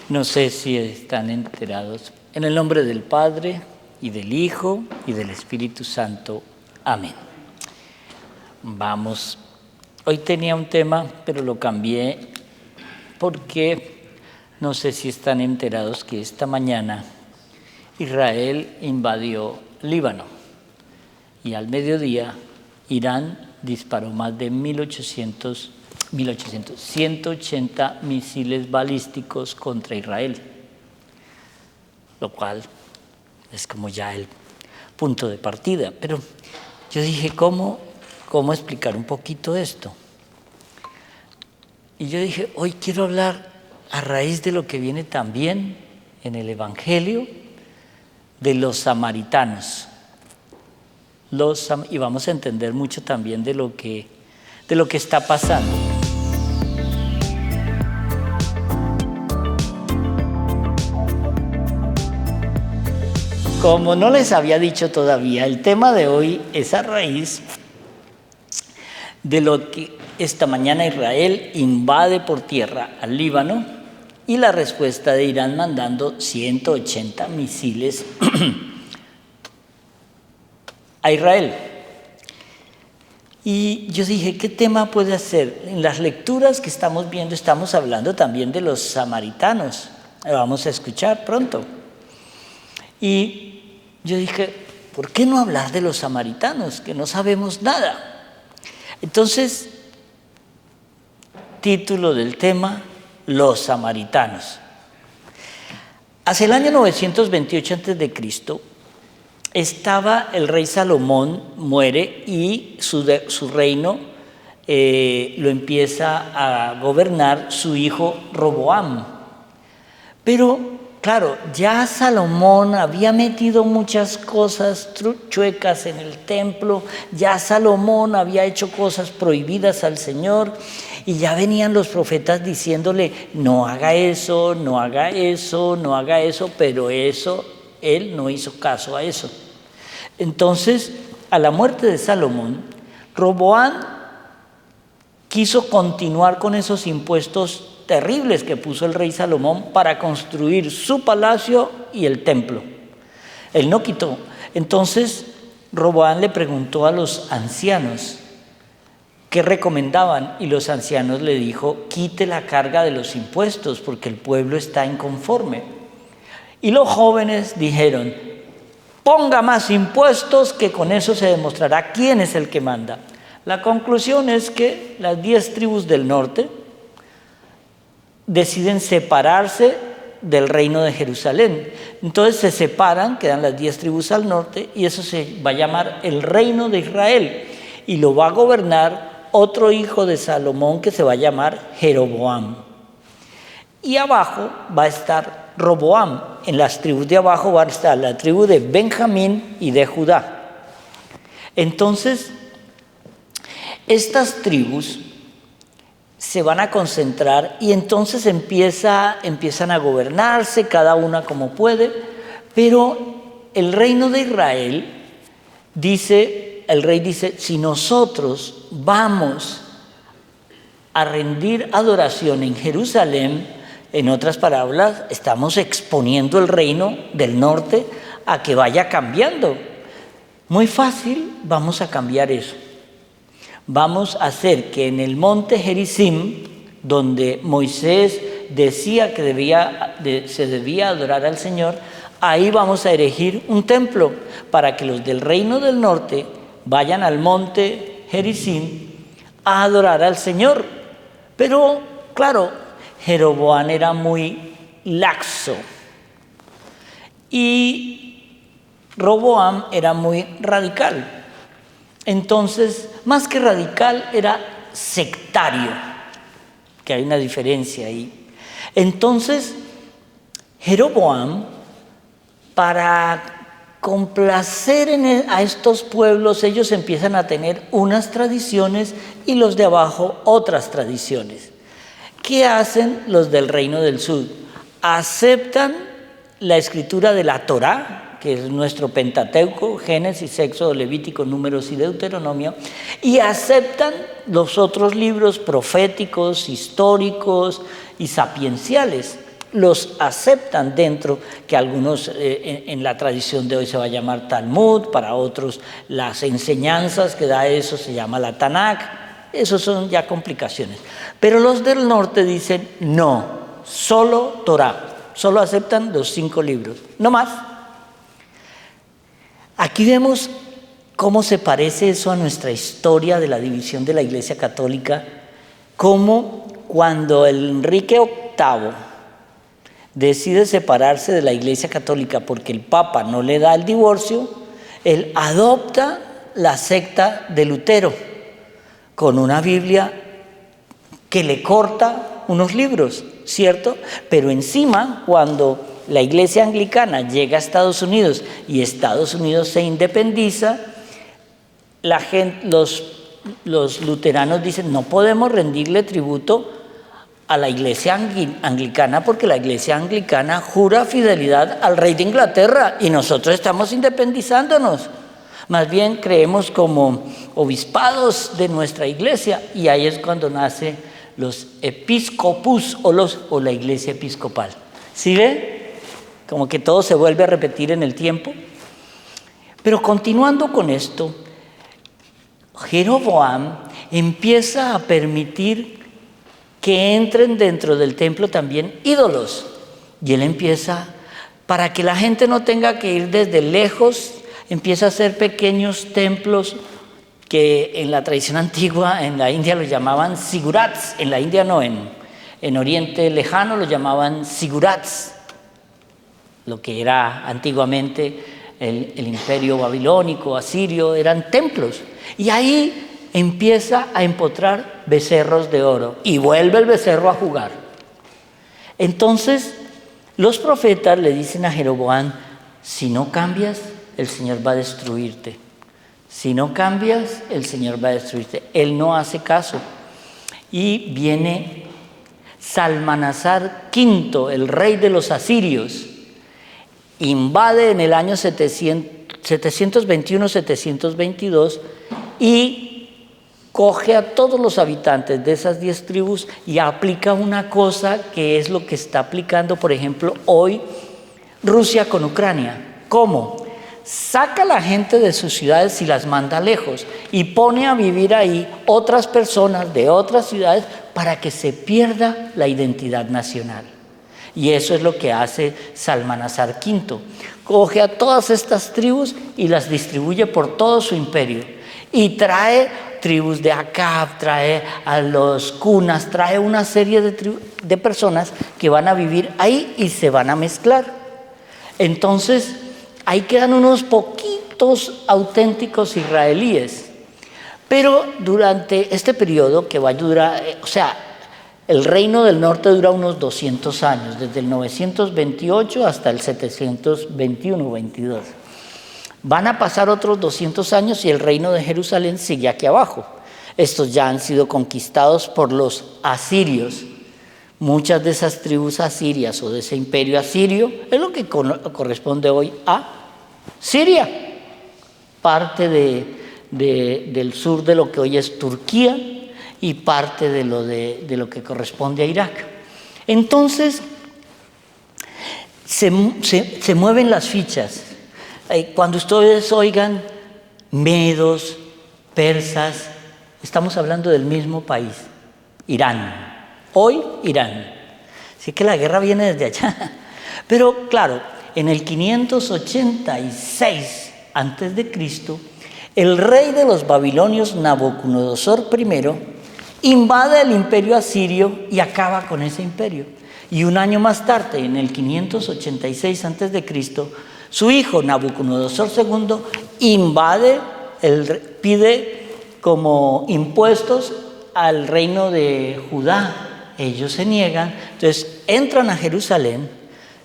No sé si están enterados. En el nombre del Padre, y del Hijo, y del Espíritu Santo. Amén. Vamos. Hoy tenía un tema, pero lo cambié porque no sé si están enterados que esta mañana Israel invadió Líbano y al mediodía Irán disparó más de 180 misiles balísticos contra Israel, lo cual es como ya el punto de partida. Pero yo dije, ¿cómo explicar un poquito esto? Y yo dije, hoy quiero hablar a raíz de lo que viene también en el Evangelio de los samaritanos. Y vamos a entender mucho también de lo que está pasando. Como no les había dicho todavía, el tema de hoy es a raíz de lo que esta mañana Israel invade por tierra al Líbano y la respuesta de Irán mandando 180 misiles a Israel. Y yo dije, ¿qué tema puede hacer? En las lecturas que estamos viendo estamos hablando también de los samaritanos. Lo vamos a escuchar pronto. Y yo dije, ¿por qué no hablar de los samaritanos, que no sabemos nada? Entonces, título del tema, los samaritanos. Hacia el año 928 a.C., estaba el rey Salomón, muere y su reino lo empieza a gobernar su hijo Roboam. Pero claro, ya Salomón había metido muchas cosas chuecas en el templo, ya Salomón había hecho cosas prohibidas al Señor y ya venían los profetas diciéndole, no haga eso, no haga eso, no haga eso, pero él no hizo caso a eso. Entonces, a la muerte de Salomón, Roboam quiso continuar con esos impuestos terribles que puso el rey Salomón para construir su palacio y el templo. Él no quitó. Entonces, Roboam le preguntó a los ancianos qué recomendaban y los ancianos le dijo, quite la carga de los impuestos porque el pueblo está inconforme. Y los jóvenes dijeron, ponga más impuestos que con eso se demostrará quién es el que manda. La conclusión es que las 10 tribus del norte deciden separarse del reino de Jerusalén. Entonces se separan, quedan las 10 tribus al norte y eso se va a llamar el reino de Israel y lo va a gobernar otro hijo de Salomón que se va a llamar Jeroboam. Y abajo va a estar Roboam. En las tribus de abajo va a estar la tribu de Benjamín y de Judá. Entonces, estas tribus se van a concentrar y entonces empiezan a gobernarse cada una como puede, pero el reino de Israel el rey dice, si nosotros vamos a rendir adoración en Jerusalén, en otras palabras, estamos exponiendo el reino del norte a que vaya cambiando. Muy fácil, vamos a cambiar eso. Vamos a hacer que en el monte Gerizim, donde Moisés decía que se debía adorar al Señor, ahí vamos a erigir un templo para que los del reino del norte vayan al monte Gerizim a adorar al Señor. Pero, claro, Jeroboam era muy laxo y Roboam era muy radical. Entonces, más que radical, era sectario, que hay una diferencia ahí. Entonces, Jeroboam, para complacer a estos pueblos, ellos empiezan a tener unas tradiciones y los de abajo otras tradiciones. ¿Qué hacen los del reino del sur? Aceptan la escritura de la Torá, que es nuestro Pentateuco, Génesis, Éxodo, Levítico, Números y Deuteronomio, y aceptan los otros libros proféticos, históricos y sapienciales. los aceptan dentro, que algunos en la tradición de hoy se va a llamar Talmud, para otros las enseñanzas que da eso se llama la Tanakh, esos son ya complicaciones. Pero los del norte dicen no, solo Torah, solo aceptan los 5 libros, no más. Aquí vemos cómo se parece eso a nuestra historia de la división de la Iglesia Católica, cómo cuando el Enrique VIII decide separarse de la Iglesia Católica porque el Papa no le da el divorcio, él adopta la secta de Lutero con una Biblia que le corta unos libros, ¿cierto? Pero encima, cuando la Iglesia Anglicana llega a Estados Unidos y Estados Unidos se independiza, la gente, los luteranos dicen, no podemos rendirle tributo a la Iglesia Anglicana porque la Iglesia Anglicana jura fidelidad al rey de Inglaterra y nosotros estamos independizándonos. Más bien creemos como obispados de nuestra iglesia, y ahí es cuando nace los episcopus o la iglesia episcopal. ¿Sí ve? Como que todo se vuelve a repetir en el tiempo. Pero continuando con esto, Jeroboam empieza a permitir que entren dentro del templo también ídolos. Y él empieza, para que la gente no tenga que ir desde lejos, empieza a hacer pequeños templos que en la tradición antigua en la India los llamaban sigurats, en la India no, en Oriente Lejano lo llamaban sigurats, lo que era antiguamente el imperio babilónico, asirio, eran templos. Y ahí empieza a empotrar becerros de oro y vuelve el becerro a jugar. Entonces los profetas le dicen a Jeroboam, si no cambias, el Señor va a destruirte. Si no cambias, el Señor va a destruirte. Él no hace caso. Y viene Salmanasar V, el rey de los asirios, invade en el año 721-722 y coge a todos los habitantes de esas 10 tribus y aplica una cosa que es lo que está aplicando, por ejemplo, hoy Rusia con Ucrania. ¿Cómo? Saca a la gente de sus ciudades y las manda lejos y pone a vivir ahí otras personas de otras ciudades para que se pierda la identidad nacional. Y eso es lo que hace Salmanasar V. Coge a todas estas tribus y las distribuye por todo su imperio. Y trae tribus de Acab, trae a los cunas, trae una serie de personas que van a vivir ahí y se van a mezclar. Entonces, ahí quedan unos poquitos auténticos israelíes. Pero durante este periodo que va a durar, el reino del norte dura unos 200 años, desde el 928 hasta el 721-22. Van a pasar otros 200 años y el reino de Jerusalén sigue aquí abajo. Estos ya han sido conquistados por los asirios. Muchas de esas tribus asirias o de ese imperio asirio es lo que corresponde hoy a Siria, parte del sur de lo que hoy es Turquía y parte de lo que corresponde a Irak. Entonces, se mueven las fichas. Cuando ustedes oigan medos, persas, estamos hablando del mismo país, Irán. Hoy, Irán. Así que la guerra viene desde allá. Pero claro, en el 586 a.C., el rey de los babilonios, Nabucodonosor I, invade el imperio asirio y acaba con ese imperio. Y un año más tarde, en el 586 a.C., su hijo Nabucodonosor II pide como impuestos al reino de Judá. Ellos se niegan, entonces entran a Jerusalén,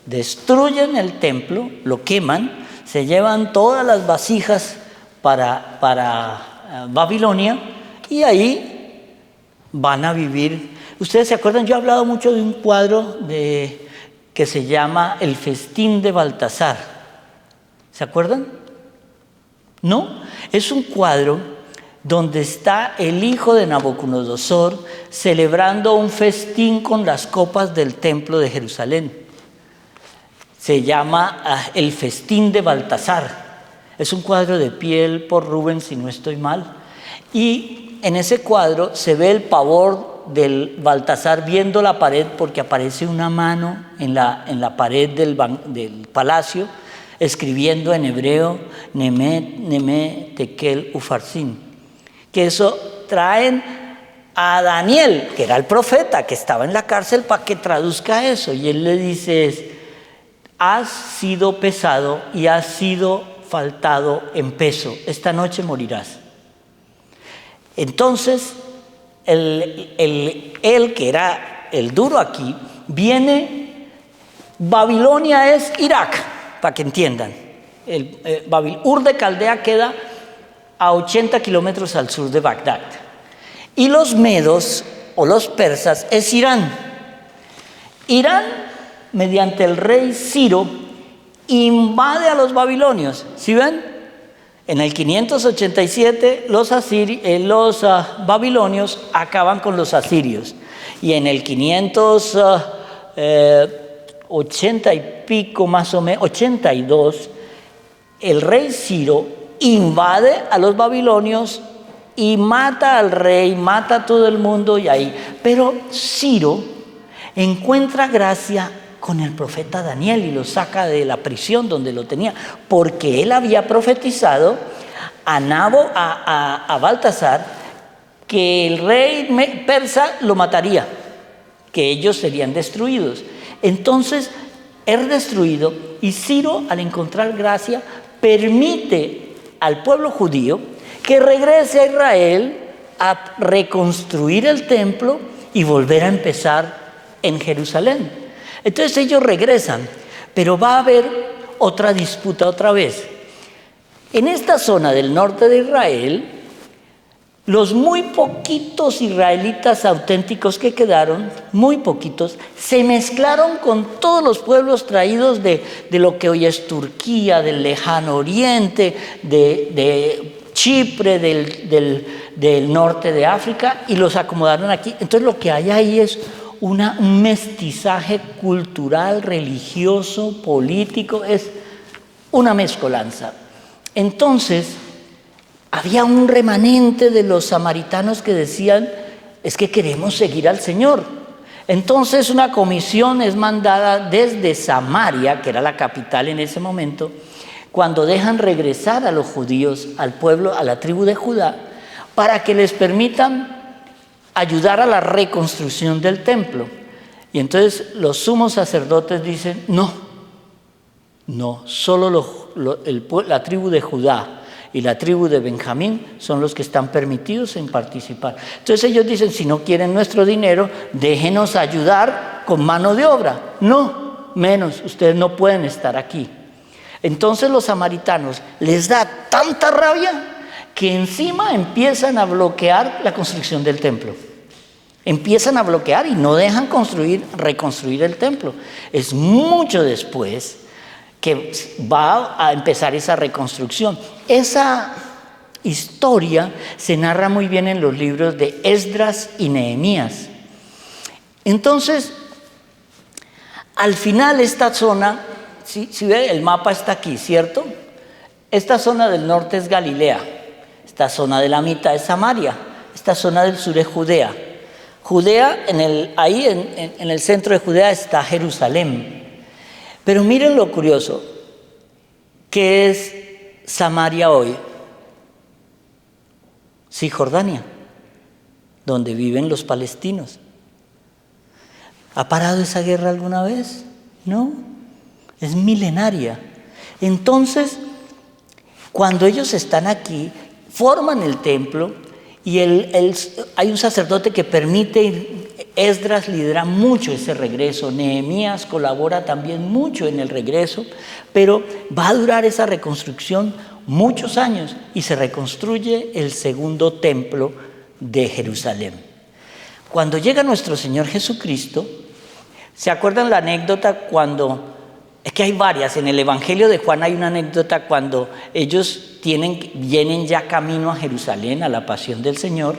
destruyen el templo, lo queman, se llevan todas las vasijas para Babilonia y ahí van a vivir. Ustedes se acuerdan, yo he hablado mucho de un cuadro que se llama El festín de Baltasar. ¿Se acuerdan? ¿No? Es un cuadro donde está el hijo de Nabucodonosor celebrando un festín con las copas del templo de Jerusalén. Se llama El festín de Baltasar. Es un cuadro de piel por Rubens, si no estoy mal. Y en ese cuadro se ve el pavor del Baltasar viendo la pared, porque aparece una mano en la pared del palacio escribiendo en hebreo Neme Tekel Ufarsin. Que eso traen a Daniel, que era el profeta, que estaba en la cárcel, para que traduzca eso. Y él le dice: has sido pesado y has sido faltado en peso. Esta noche morirás. Entonces, él que era el duro aquí, viene. Babilonia es Irak, para que entiendan. Ur de Caldea queda a 80 kilómetros al sur de Bagdad. Y los medos o los persas es Irán. Irán, mediante el rey Ciro, invade a los babilonios. ¿Sí ven? En el 587 los babilonios acaban con los asirios. Y en el 580 y pico, más o menos, 82, el rey Ciro invade a los babilonios y mata al rey, mata a todo el mundo y ahí. Pero Ciro encuentra gracia con el profeta Daniel y lo saca de la prisión donde lo tenía, porque él había profetizado a Baltasar que el rey persa lo mataría, que ellos serían destruidos. Entonces es destruido y Ciro, al encontrar gracia, permite al pueblo judío que regrese a Israel a reconstruir el templo y volver a empezar en Jerusalén. Entonces ellos regresan, pero va a haber otra disputa otra vez. En esta zona del norte de Israel, los muy poquitos israelitas auténticos que quedaron, muy poquitos, se mezclaron con todos los pueblos traídos de lo que hoy es Turquía, del lejano oriente, de Chipre, del norte de África, y los acomodaron aquí. Entonces lo que hay ahí es un mestizaje cultural, religioso, político, es una mezcolanza. Entonces, había un remanente de los samaritanos que decían: es que queremos seguir al Señor. Entonces una comisión es mandada desde Samaria, que era la capital en ese momento, cuando dejan regresar a los judíos, al pueblo, a la tribu de Judá, para que les permitan ayudar a la reconstrucción del templo. Y entonces los sumos sacerdotes dicen: no, solo la tribu de Judá y la tribu de Benjamín son los que están permitidos en participar. Entonces ellos dicen: si no quieren nuestro dinero, déjenos ayudar con mano de obra. No, menos, ustedes no pueden estar aquí. Entonces los samaritanos les da tanta rabia que encima empiezan a bloquear la construcción del templo. Empiezan a bloquear y no dejan reconstruir el templo. Es mucho después que va a empezar esa reconstrucción. Esa historia se narra muy bien en los libros de Esdras y Nehemías. Entonces, al final esta zona, si ve, el mapa está aquí, ¿cierto? Esta zona del norte es Galilea, esta zona de la mitad es Samaria, esta zona del sur es Judea. Judea, ahí en el centro de Judea está Jerusalén. Pero miren lo curioso, ¿qué es Samaria hoy? Cisjordania, donde viven los palestinos. ¿Ha parado esa guerra alguna vez? No, es milenaria. Entonces, cuando ellos están aquí, forman el templo y hay un sacerdote que permite. Esdras lidera mucho ese regreso, Nehemías colabora también mucho en el regreso, pero va a durar esa reconstrucción muchos años y se reconstruye el segundo templo de Jerusalén. Cuando llega nuestro Señor Jesucristo, ¿se acuerdan la anécdota cuando Es que hay varias. En el Evangelio de Juan hay una anécdota cuando ellos vienen ya camino a Jerusalén, a la pasión del Señor,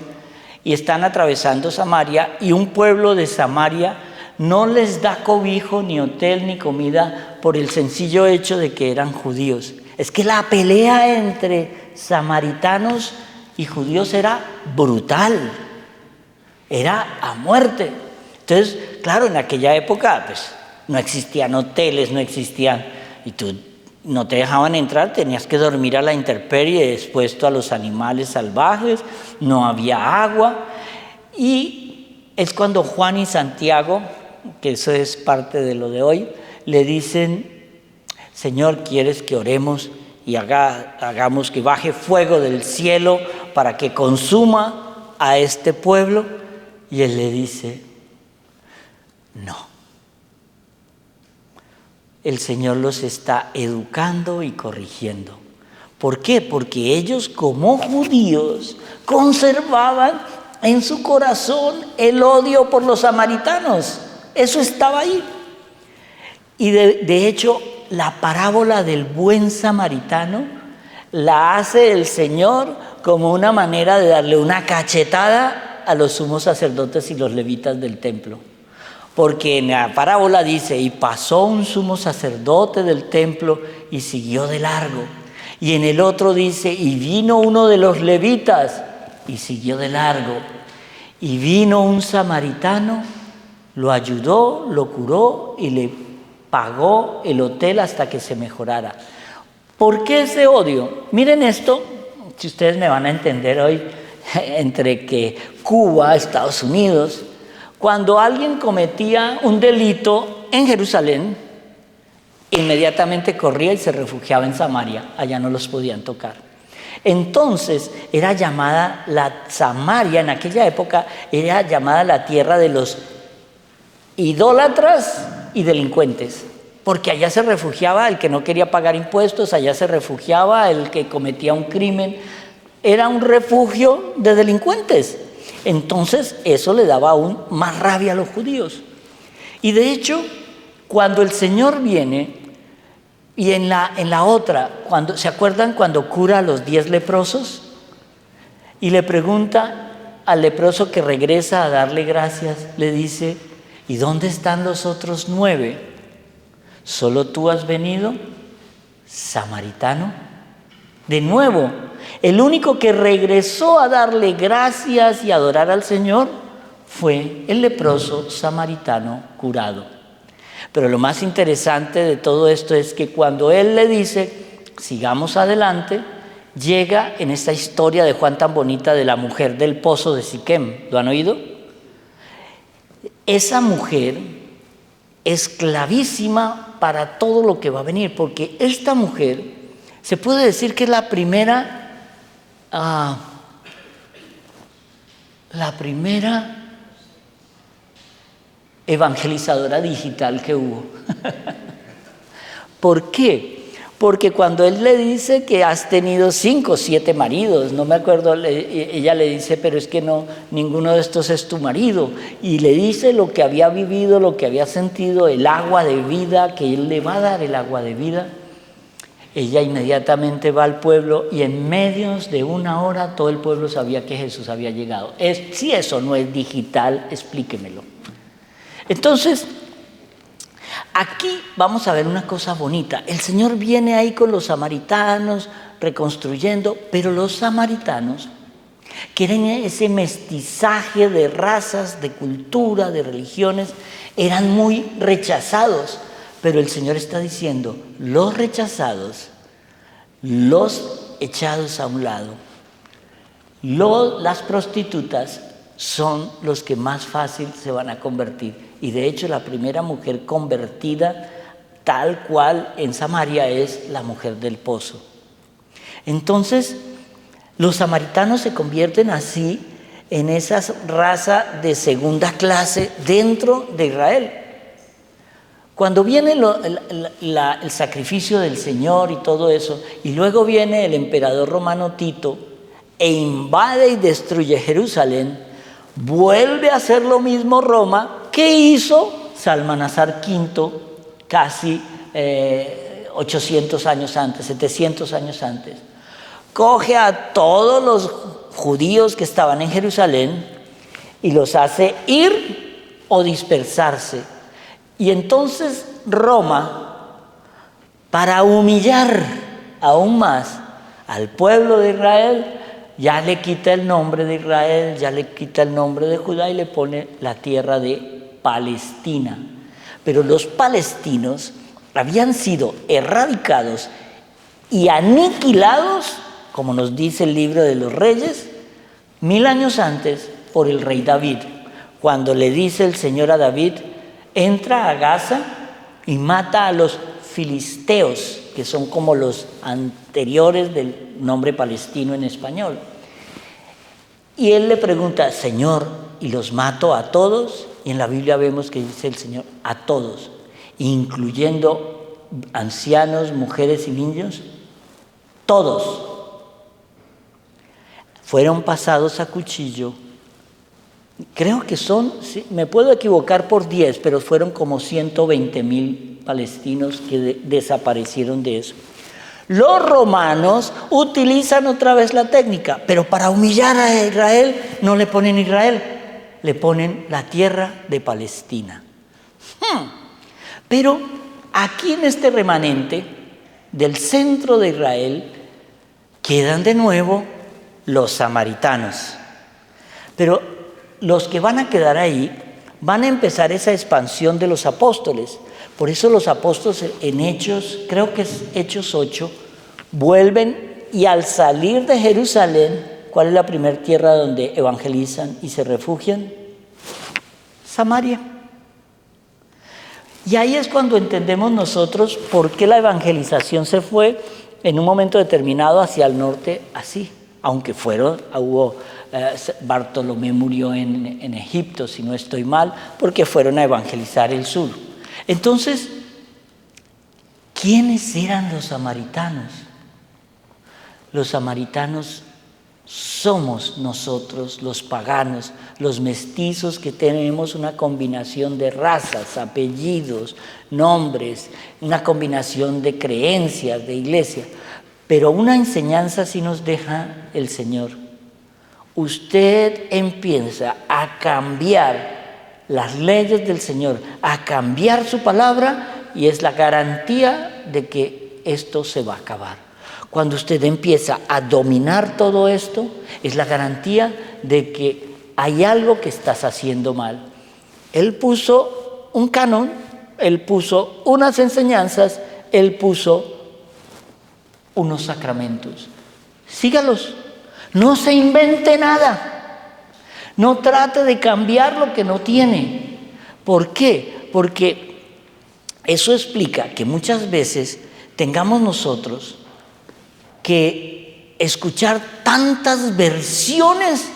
y están atravesando Samaria, y un pueblo de Samaria no les da cobijo, ni hotel, ni comida, por el sencillo hecho de que eran judíos. Es que la pelea entre samaritanos y judíos era brutal, era a muerte. Entonces, claro, en aquella época, pues, no existían hoteles, no existían, y tú no te dejaban entrar, tenías que dormir a la intemperie, expuesto a los animales salvajes, no había agua. Y es cuando Juan y Santiago, que eso es parte de lo de hoy, le dicen: Señor, ¿quieres que oremos y hagamos que baje fuego del cielo para que consuma a este pueblo? Y él le dice: no. El Señor los está educando y corrigiendo. ¿Por qué? Porque ellos, como judíos, conservaban en su corazón el odio por los samaritanos. Eso estaba ahí. Y de hecho, la parábola del buen samaritano la hace el Señor como una manera de darle una cachetada a los sumos sacerdotes y los levitas del templo. Porque en la parábola dice: y pasó un sumo sacerdote del templo y siguió de largo. Y en el otro dice: y vino uno de los levitas y siguió de largo. Y vino un samaritano, lo ayudó, lo curó y le pagó el hotel hasta que se mejorara. ¿Por qué ese odio? Miren esto, si ustedes me van a entender hoy, entre que Cuba, Estados Unidos. Cuando alguien cometía un delito en Jerusalén, inmediatamente corría y se refugiaba en Samaria. Allá no los podían tocar. Entonces era llamada la Samaria, en aquella época era llamada la tierra de los idólatras y delincuentes, porque allá se refugiaba el que no quería pagar impuestos, allá se refugiaba el que cometía un crimen. Era un refugio de delincuentes. Entonces eso le daba aún más rabia a los judíos. Y de hecho, cuando el Señor viene, y en la otra, ¿se acuerdan cuando cura a los 10 leprosos? Y le pregunta al leproso que regresa a darle gracias, le dice: ¿y dónde están los otros 9? ¿Solo tú has venido, samaritano? De nuevo, el único que regresó a darle gracias y adorar al Señor fue el leproso samaritano curado. Pero lo más interesante de todo esto es que cuando él le dice: sigamos adelante, llega en esta historia de Juan tan bonita de la mujer del pozo de Siquem. ¿Lo han oído? Esa mujer es clavísima para todo lo que va a venir, porque esta mujer se puede decir que es la primera evangelizadora digital que hubo. ¿Por qué? Porque cuando él le dice que has tenido 5 o 7 maridos, no me acuerdo, ella le dice: pero es que no, ninguno de estos es tu marido. Y le dice lo que había vivido, lo que había sentido, el agua de vida, que él le va a dar el agua de vida. Ella inmediatamente va al pueblo y en menos de 1 hora todo el pueblo sabía que Jesús había llegado. Si eso no es digital, explíquemelo. Entonces, aquí vamos a ver una cosa bonita. El Señor viene ahí con los samaritanos, reconstruyendo, pero los samaritanos quieren ese mestizaje de razas, de cultura, de religiones, eran muy rechazados. Pero el Señor está diciendo: los rechazados, los echados a un lado, las prostitutas son los que más fácil se van a convertir. Y de hecho la primera mujer convertida tal cual en Samaria es la mujer del pozo. Entonces los samaritanos se convierten así en esa raza de segunda clase dentro de Israel. Cuando viene el sacrificio del Señor y todo eso, y luego viene el emperador romano Tito e invade y destruye Jerusalén, vuelve a hacer lo mismo Roma que hizo Salmanasar V casi 800 años antes, 700 años antes. Coge a todos los judíos que estaban en Jerusalén y los hace ir o dispersarse. Y entonces Roma, para humillar aún más al pueblo de Israel, ya le quita el nombre de Israel, ya le quita el nombre de Judá y le pone la tierra de Palestina. Pero los palestinos habían sido erradicados y aniquilados, como nos dice el libro de los Reyes, 1000 años antes por el rey David, cuando le dice el Señor a David: entra a Gaza y mata a los filisteos, que son como los anteriores del nombre palestino en español. Y él le pregunta: Señor, ¿y los mato a todos? Y en la Biblia vemos que dice el Señor: a todos, incluyendo ancianos, mujeres y niños, todos fueron pasados a cuchillo. Creo que me puedo equivocar por 10, pero fueron como 120,000 palestinos que desaparecieron de eso. Los romanos utilizan otra vez la técnica, pero para humillar a Israel no le ponen Israel, le ponen la tierra de Palestina. Pero aquí en este remanente del centro de Israel quedan de nuevo los samaritanos. Pero los que van a quedar ahí van a empezar esa expansión de los apóstoles. Por eso los apóstoles en Hechos, creo que es Hechos 8, vuelven y al salir de Jerusalén, ¿cuál es la primera tierra donde evangelizan y se refugian? Samaria. Y ahí es cuando entendemos nosotros por qué la evangelización se fue en un momento determinado hacia el norte así, aunque Bartolomé murió en Egipto, si no estoy mal, porque fueron a evangelizar el sur. Entonces, ¿quiénes eran los samaritanos? Los samaritanos somos nosotros, los paganos, los mestizos que tenemos una combinación de razas, apellidos, nombres, una combinación de creencias, de iglesia. Pero una enseñanza sí nos deja el Señor. Usted empieza a cambiar las leyes del Señor, a cambiar su palabra, y es la garantía de que esto se va a acabar. Cuando usted empieza a dominar todo esto, es la garantía de que hay algo que estás haciendo mal. Él puso un canon, él puso unas enseñanzas, él puso unos sacramentos. Sígalos. No se invente nada. No trate de cambiar lo que no tiene. ¿Por qué? Porque eso explica que muchas veces tengamos nosotros que escuchar tantas versiones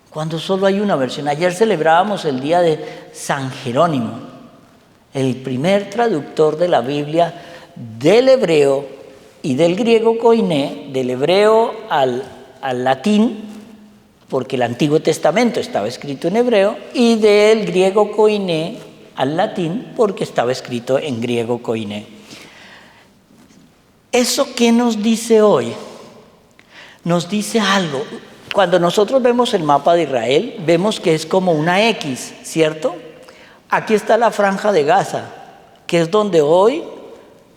cuando solo hay una versión. Ayer celebrábamos el día de San Jerónimo, el primer traductor de la Biblia del hebreo y del griego koiné, del hebreo al latín, porque el Antiguo Testamento estaba escrito en hebreo, y del griego koiné al latín, porque estaba escrito en griego koiné. ¿Eso qué nos dice hoy? Nos dice algo. Cuando nosotros vemos el mapa de Israel, vemos que es como una X, ¿cierto? Aquí está la Franja de Gaza, que es donde hoy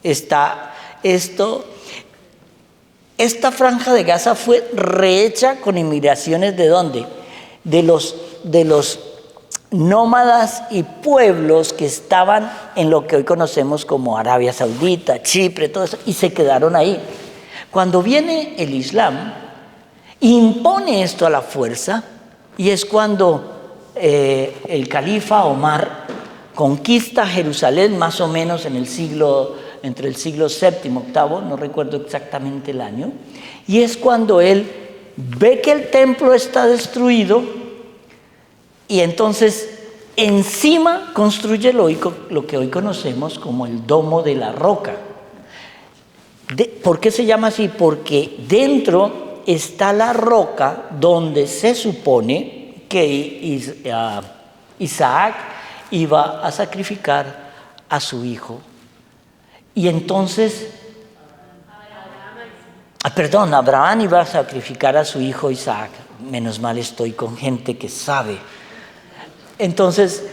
está esto. Esta Franja de Gaza fue rehecha con inmigraciones ¿de dónde? De los nómadas y pueblos que estaban en lo que hoy conocemos como Arabia Saudita, Chipre, todo eso, y se quedaron ahí. Cuando viene el Islam, impone esto a la fuerza, y es cuando el califa Omar conquista Jerusalén más o menos entre el siglo VII, VIII, no recuerdo exactamente el año, y es cuando él ve que el templo está destruido y entonces encima construye lo que hoy conocemos como el Domo de la Roca. ¿Por qué se llama así? Porque dentro está la roca donde se supone que Isaac iba a sacrificar a su hijo. Y entonces, Abraham iba a sacrificar a su hijo Isaac. Menos mal estoy con gente que sabe. Entonces,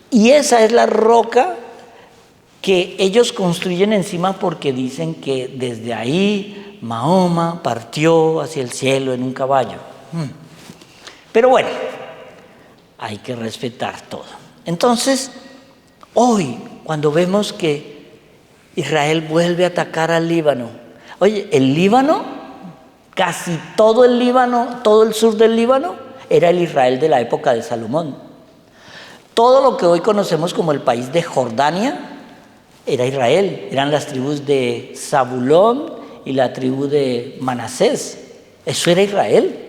y esa es la roca que ellos construyen encima porque dicen que desde ahí Mahoma partió hacia el cielo en un caballo. Pero bueno, hay que respetar todo. Entonces, hoy, cuando vemos que Israel vuelve a atacar al Líbano, oye, el Líbano, casi todo el Líbano, todo el sur del Líbano, era el Israel de la época de Salomón. Todo lo que hoy conocemos como el país de Jordania era Israel, eran las tribus de Zabulón y la tribu de Manasés. Eso era Israel.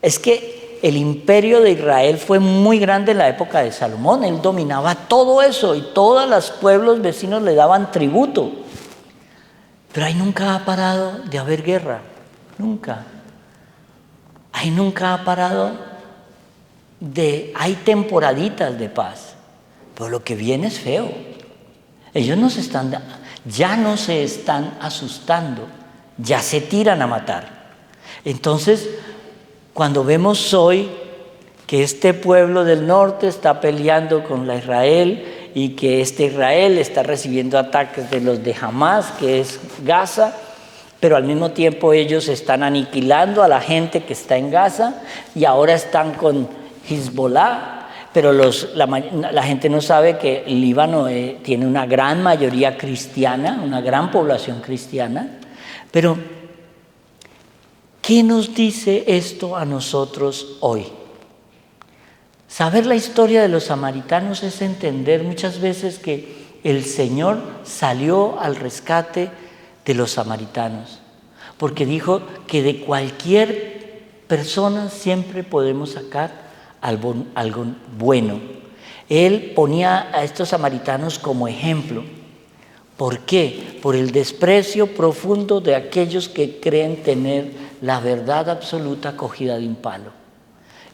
Es que el imperio de Israel fue muy grande en la época de Salomón. Él dominaba todo eso y todos los pueblos vecinos le daban tributo. Pero ahí nunca ha parado de haber guerra. Nunca. Ahí nunca ha parado hay temporaditas de paz. Pero lo que viene es feo. Ellos ya no se están asustando, ya se tiran a matar. Entonces, cuando vemos hoy que este pueblo del norte está peleando con la Israel y que este Israel está recibiendo ataques de los de Hamás, que es Gaza, pero al mismo tiempo ellos están aniquilando a la gente que está en Gaza y ahora están con Hezbollah, pero la gente no sabe que el Líbano tiene una gran mayoría cristiana, una gran población cristiana. Pero, ¿qué nos dice esto a nosotros hoy? Saber la historia de los samaritanos es entender muchas veces que el Señor salió al rescate de los samaritanos, porque dijo que de cualquier persona siempre podemos sacar algo bueno. Él ponía a estos samaritanos como ejemplo. ¿Por qué? Por el desprecio profundo de aquellos que creen tener la verdad absoluta cogida de un palo.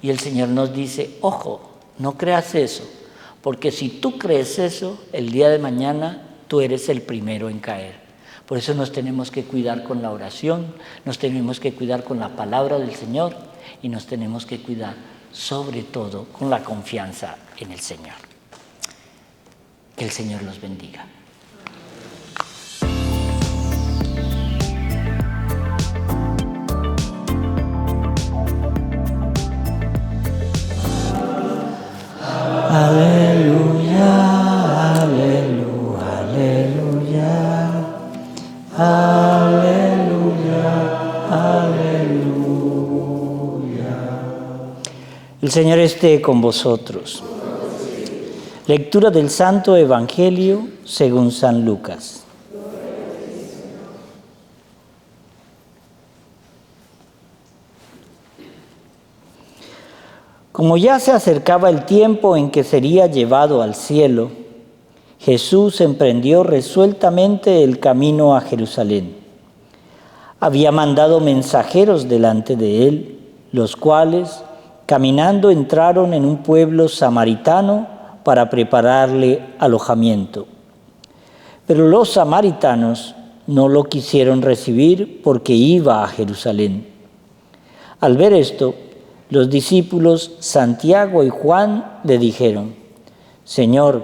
Y el Señor nos dice, ojo, no creas eso, porque si tú crees eso, el día de mañana tú eres el primero en caer. Por eso nos tenemos que cuidar con la oración, nos tenemos que cuidar con la palabra del Señor y nos tenemos que cuidar sobre todo con la confianza en el Señor. Que el Señor los bendiga. Aleluya, aleluya, aleluya, aleluya, aleluya. El Señor esté con vosotros. Lectura del Santo Evangelio según San Lucas. Como ya se acercaba el tiempo en que sería llevado al cielo, Jesús emprendió resueltamente el camino a Jerusalén. Había mandado mensajeros delante de él, los cuales, caminando, entraron en un pueblo samaritano para prepararle alojamiento. Pero los samaritanos no lo quisieron recibir porque iba a Jerusalén. Al ver esto, los discípulos Santiago y Juan le dijeron: Señor,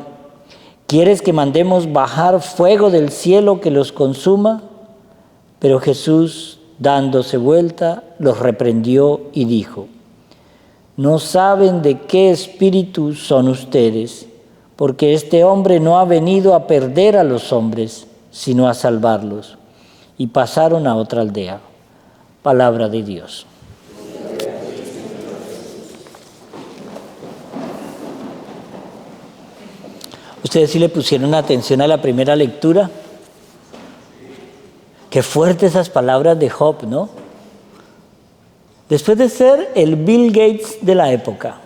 ¿quieres que mandemos bajar fuego del cielo que los consuma? Pero Jesús, dándose vuelta, los reprendió y dijo: No saben de qué espíritu son ustedes, porque este hombre no ha venido a perder a los hombres, sino a salvarlos. Y pasaron a otra aldea. Palabra de Dios. ¿Ustedes sí le pusieron atención a la primera lectura? Qué fuertes esas palabras de Job, ¿no? Después de ser el Bill Gates de la época,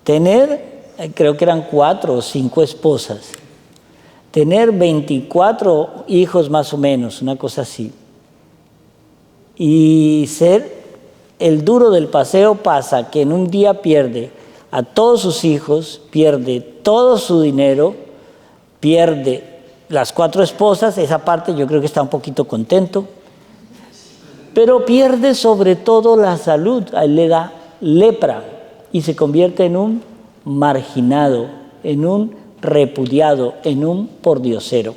tener, creo que eran 4 o 5 esposas, tener 24 hijos más o menos, una cosa así, y ser el duro del paseo, pasa que en un día pierde a todos sus hijos, pierde todo su dinero, pierde las 4 esposas, esa parte yo creo que está un poquito contento, pero pierde sobre todo la salud, a él le da lepra y se convierte en un marginado, en un repudiado, en un pordiosero.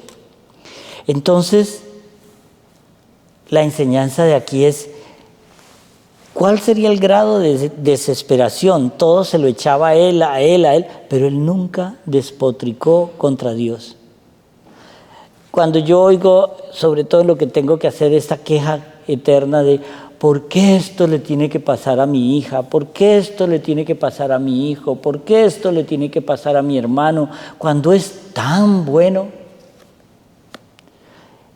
Entonces, la enseñanza de aquí es, ¿cuál sería el grado de desesperación? Todo se lo echaba a él, pero él nunca despotricó contra Dios. Cuando yo oigo, sobre todo lo que tengo que hacer, esta queja eterna de ¿por qué esto le tiene que pasar a mi hija? ¿Por qué esto le tiene que pasar a mi hijo? ¿Por qué esto le tiene que pasar a mi hermano? Cuando es tan bueno,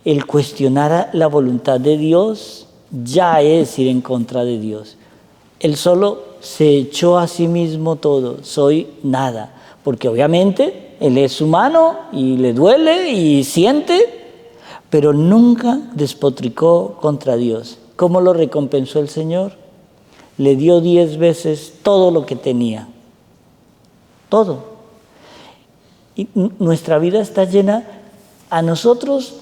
el cuestionar la voluntad de Dios ya es ir en contra de Dios. Él solo se echó a sí mismo todo, soy nada, porque obviamente él es humano y le duele y siente, pero nunca despotricó contra Dios. ¿Cómo lo recompensó el Señor? Le dio 10 veces todo lo que tenía. Todo. Y nuestra vida está llena. A nosotros,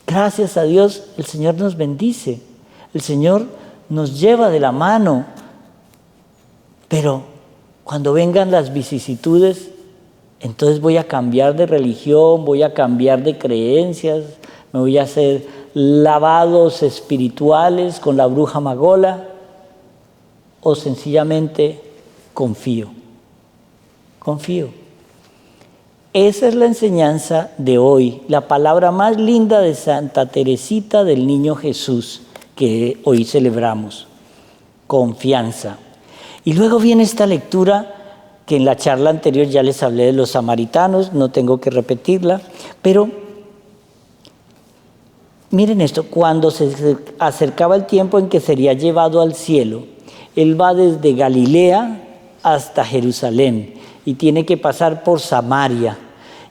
gracias a Dios, el Señor nos bendice. El Señor nos lleva de la mano. Pero cuando vengan las vicisitudes, entonces voy a cambiar de religión, voy a cambiar de creencias, me voy a hacer lavados espirituales con la bruja magola, o sencillamente confío. Confío. Esa es la enseñanza de hoy, la palabra más linda de Santa Teresita del Niño Jesús que hoy celebramos. Confianza. Y luego viene esta lectura que en la charla anterior ya les hablé de los samaritanos, no tengo que repetirla, pero miren esto, cuando se acercaba el tiempo en que sería llevado al cielo, él va desde Galilea hasta Jerusalén y tiene que pasar por Samaria.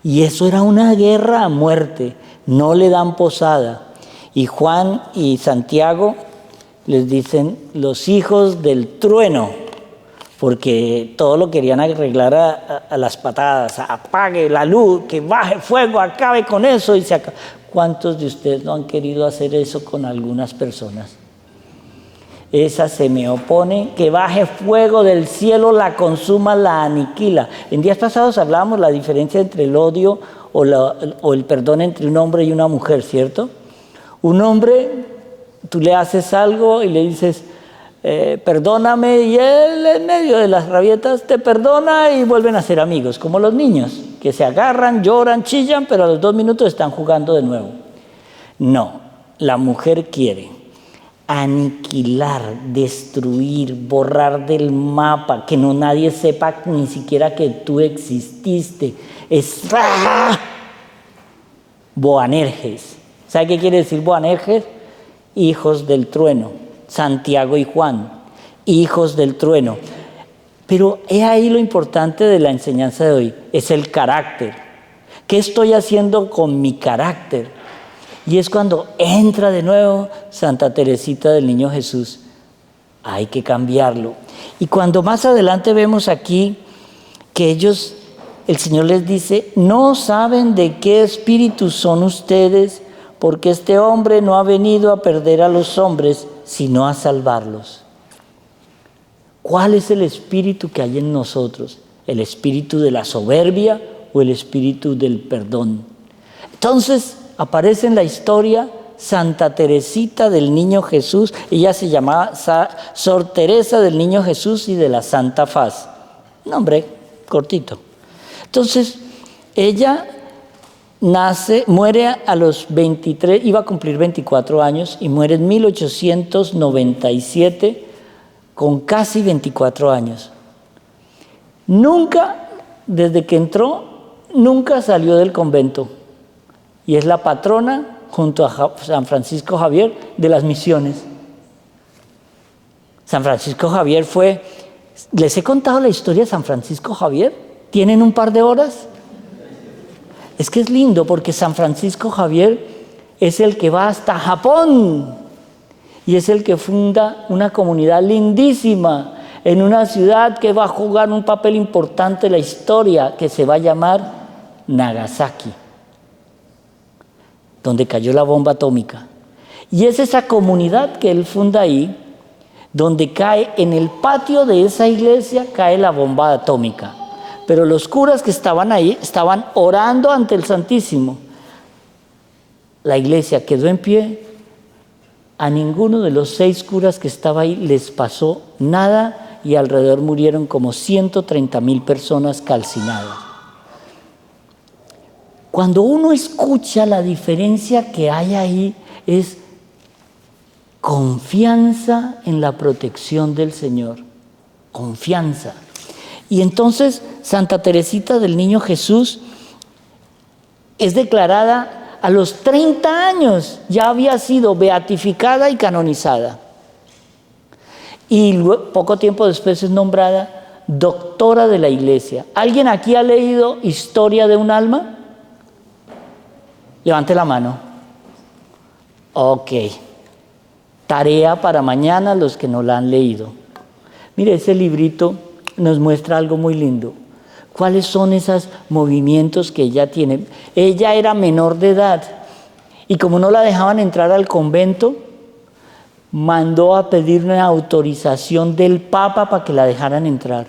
Y eso era una guerra a muerte, no le dan posada. Y Juan y Santiago les dicen los hijos del trueno, porque todo lo querían arreglar a las patadas, apague la luz, que baje fuego, acabe con eso y se acabe. ¿Cuántos de ustedes no han querido hacer eso con algunas personas? Esa se me opone, que baje fuego del cielo, la consuma, la aniquila. En días pasados hablábamos la diferencia entre el odio o el perdón entre un hombre y una mujer, ¿cierto? Un hombre, tú le haces algo y le dices, perdóname, y él en medio de las rabietas te perdona y vuelven a ser amigos, como los niños, que se agarran, lloran, chillan, pero a los 2 minutos están jugando de nuevo. No, la mujer quiere aniquilar, destruir, borrar del mapa, que no nadie sepa ni siquiera que tú exististe. Es Boanerges. ¿Sabe qué quiere decir Boanerges? Hijos del trueno. Santiago y Juan, hijos del trueno. Pero he ahí lo importante de la enseñanza de hoy, es el carácter. ¿Qué estoy haciendo con mi carácter? Y es cuando entra de nuevo Santa Teresita del Niño Jesús. Hay que cambiarlo. Y cuando más adelante vemos aquí que ellos, el Señor les dice, no saben de qué espíritu son ustedes, porque este hombre no ha venido a perder a los hombres, sino a salvarlos. ¿Cuál es el espíritu que hay en nosotros? ¿El espíritu de la soberbia o el espíritu del perdón? Entonces aparece en la historia Santa Teresita del Niño Jesús. Ella se llamaba Sor Teresa del Niño Jesús y de la Santa Faz. Nombre cortito. Entonces, ella muere a los 23, iba a cumplir 24 años y muere en 1897 con casi 24 años. Nunca, desde que entró, nunca salió del convento. Y es la patrona, junto a San Francisco Javier, de las misiones. San Francisco Javier fue... ¿Les he contado la historia de San Francisco Javier? ¿Tienen un par de horas? Es que es lindo porque San Francisco Javier es el que va hasta Japón y es el que funda una comunidad lindísima en una ciudad que va a jugar un papel importante en la historia, que se va a llamar Nagasaki. donde cayó la bomba atómica. Y es esa comunidad que él funda ahí, donde cae en el patio de esa iglesia, cae la bomba atómica. Pero los curas que estaban ahí estaban orando ante el Santísimo. La iglesia quedó en pie. A ninguno de los 6 curas que estaba ahí les pasó nada y alrededor murieron como 130,000 personas calcinadas. Cuando uno escucha la diferencia que hay ahí, es confianza en la protección del Señor. Confianza. Y entonces Santa Teresita del Niño Jesús es declarada a los 30 años, ya había sido beatificada y canonizada. Y luego, poco tiempo después es nombrada doctora de la Iglesia. ¿Alguien aquí ha leído Historia de un alma? Levante la mano. Ok. Tarea para mañana los que no la han leído. Mire, ese librito nos muestra algo muy lindo. ¿Cuáles son esos movimientos que ella tiene? Ella era menor de edad y como no la dejaban entrar al convento, mandó a pedir una autorización del Papa para que la dejaran entrar.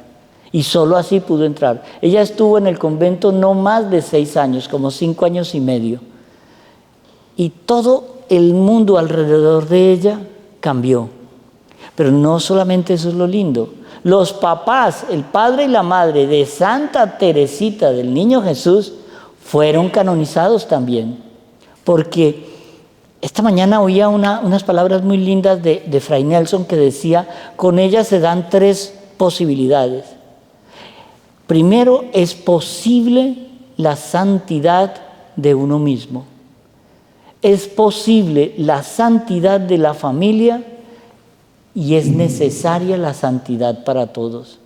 Y solo así pudo entrar. Ella estuvo en el convento no más de 6 años, como 5 años y medio. Y todo el mundo alrededor de ella cambió. Pero no solamente eso es lo lindo. Los papás, el padre y la madre de Santa Teresita del Niño Jesús fueron canonizados también. Porque esta mañana oía unas palabras muy lindas de Fray Nelson que decía, con ellas se dan 3 posibilidades. Primero, es posible la santidad de uno mismo. Es posible la santidad de la familia y es necesaria la santidad para todos.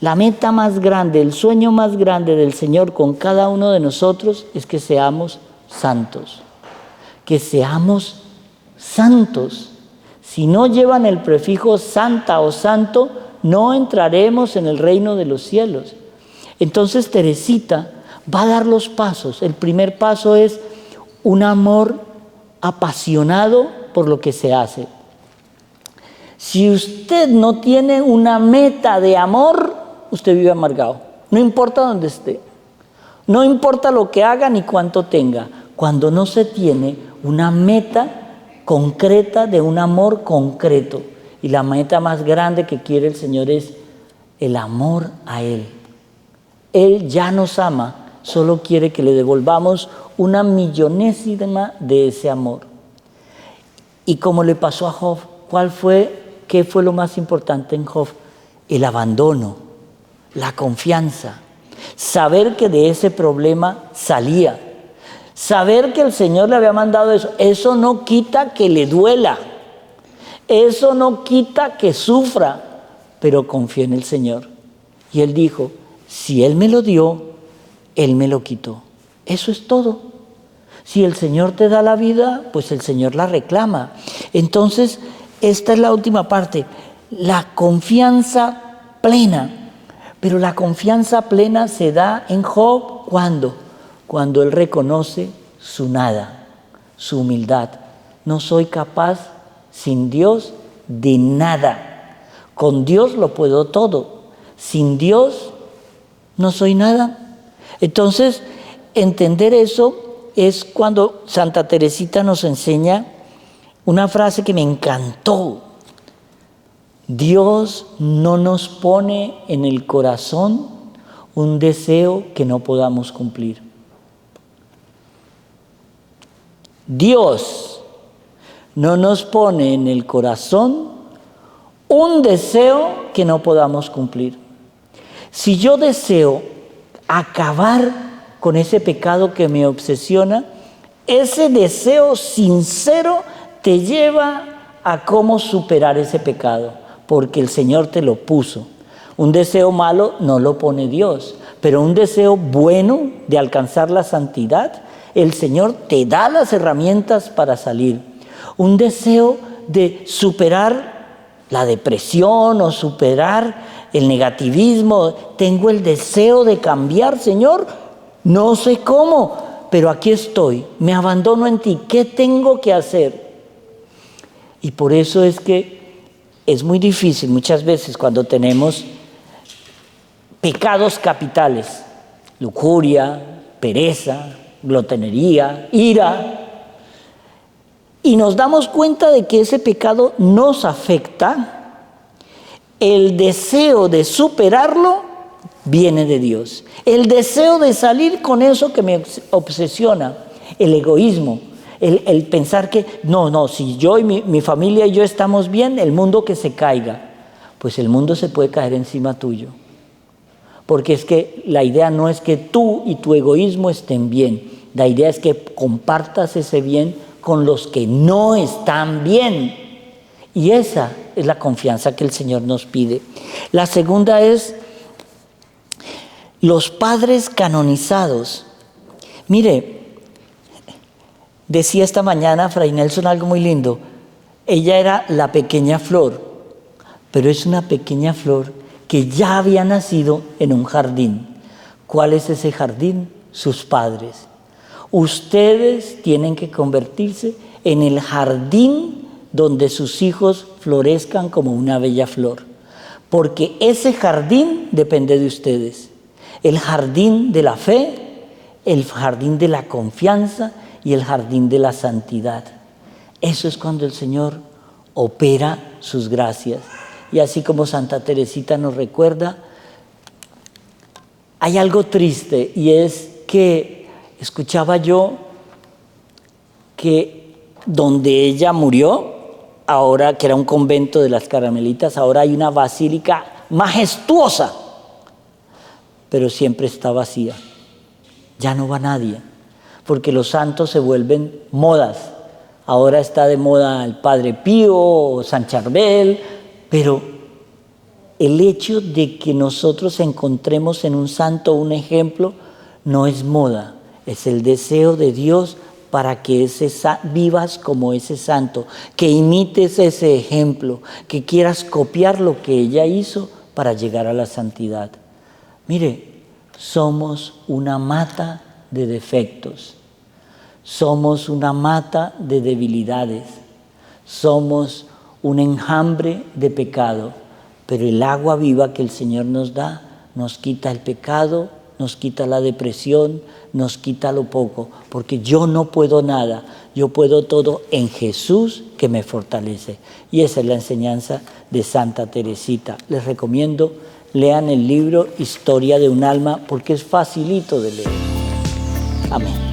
La meta más grande, el sueño más grande del Señor con cada uno de nosotros es que seamos santos. Que seamos santos. Si no llevan el prefijo santa o santo, no entraremos en el reino de los cielos. Entonces Teresita va a dar los pasos. El primer paso es un amor apasionado por lo que se hace. Si usted no tiene una meta de amor, usted vive amargado. No importa dónde esté. No importa lo que haga ni cuánto tenga. Cuando no se tiene una meta concreta de un amor concreto. Y la meta más grande que quiere el Señor es el amor a Él. Él ya nos ama, solo quiere que le devolvamos una millonésima de ese amor. Y como le pasó a Job, ¿qué fue lo más importante en Job? El abandono, la confianza, saber que de ese problema salía, saber que el Señor le había mandado eso. Eso no quita que le duela, eso no quita que sufra, pero confía en el Señor. Y él dijo, si Él me lo dio, Él me lo quitó. Eso es todo. Si el Señor te da la vida, pues el Señor la reclama. Entonces, esta es la última parte, la confianza plena. Pero la confianza plena se da en Job, ¿cuándo? Cuando él reconoce su nada, su humildad. No soy capaz sin Dios de nada. Con Dios lo puedo todo. Sin Dios no soy nada. Entonces, entender eso es cuando Santa Teresita nos enseña una frase que me encantó. Dios no nos pone en el corazón un deseo que no podamos cumplir. Dios no nos pone en el corazón un deseo que no podamos cumplir. Si yo deseo acabar con ese pecado que me obsesiona, ese deseo sincero te lleva a cómo superar ese pecado, porque el Señor te lo puso. Un deseo malo no lo pone Dios, pero un deseo bueno de alcanzar la santidad, el Señor te da las herramientas para salir. Un deseo de superar la depresión o superar el negativismo. Tengo el deseo de cambiar, Señor, no sé cómo, pero aquí estoy, me abandono en ti, ¿qué tengo que hacer? Y por eso es que es muy difícil muchas veces cuando tenemos pecados capitales, lujuria, pereza, glotonería, ira, y nos damos cuenta de que ese pecado nos afecta, el deseo de superarlo viene de Dios. El deseo de salir con eso que me obsesiona, el egoísmo, el pensar que no, si yo y mi familia y yo estamos bien, el mundo que se caiga. Pues el mundo se puede caer encima tuyo. Porque es que la idea no es que tú y tu egoísmo estén bien. La idea es que compartas ese bien con los que no están bien. Y esa es la confianza que el Señor nos pide. La segunda es los padres canonizados. Mire, decía esta mañana Fray Nelson algo muy lindo. Ella era la pequeña flor, pero es una pequeña flor que ya había nacido en un jardín. ¿Cuál es ese jardín? Sus padres. Ustedes tienen que convertirse en el jardín donde sus hijos florezcan como una bella flor, porque ese jardín depende de ustedes. El jardín de la fe, el jardín de la confianza y el jardín de la santidad. Eso es cuando el Señor opera sus gracias. Y así como Santa Teresita nos recuerda, hay algo triste, y es que escuchaba yo que donde ella murió, ahora que era un convento de las Carmelitas, ahora hay una basílica majestuosa, pero siempre está vacía. Ya no va nadie, porque los santos se vuelven modas. Ahora está de moda el Padre Pío o San Charbel, pero el hecho de que nosotros encontremos en un santo un ejemplo no es moda, es el deseo de Dios para que vivas como ese santo, que imites ese ejemplo, que quieras copiar lo que ella hizo para llegar a la santidad. Mire, somos una mata de defectos, somos una mata de debilidades, somos un enjambre de pecado, pero el agua viva que el Señor nos da nos quita el pecado, nos quita la depresión, nos quita lo poco, porque yo no puedo nada, yo puedo todo en Jesús que me fortalece. Y esa es la enseñanza de Santa Teresita. Les recomiendo, lean el libro Historia de un alma, porque es facilito de leer. Amén.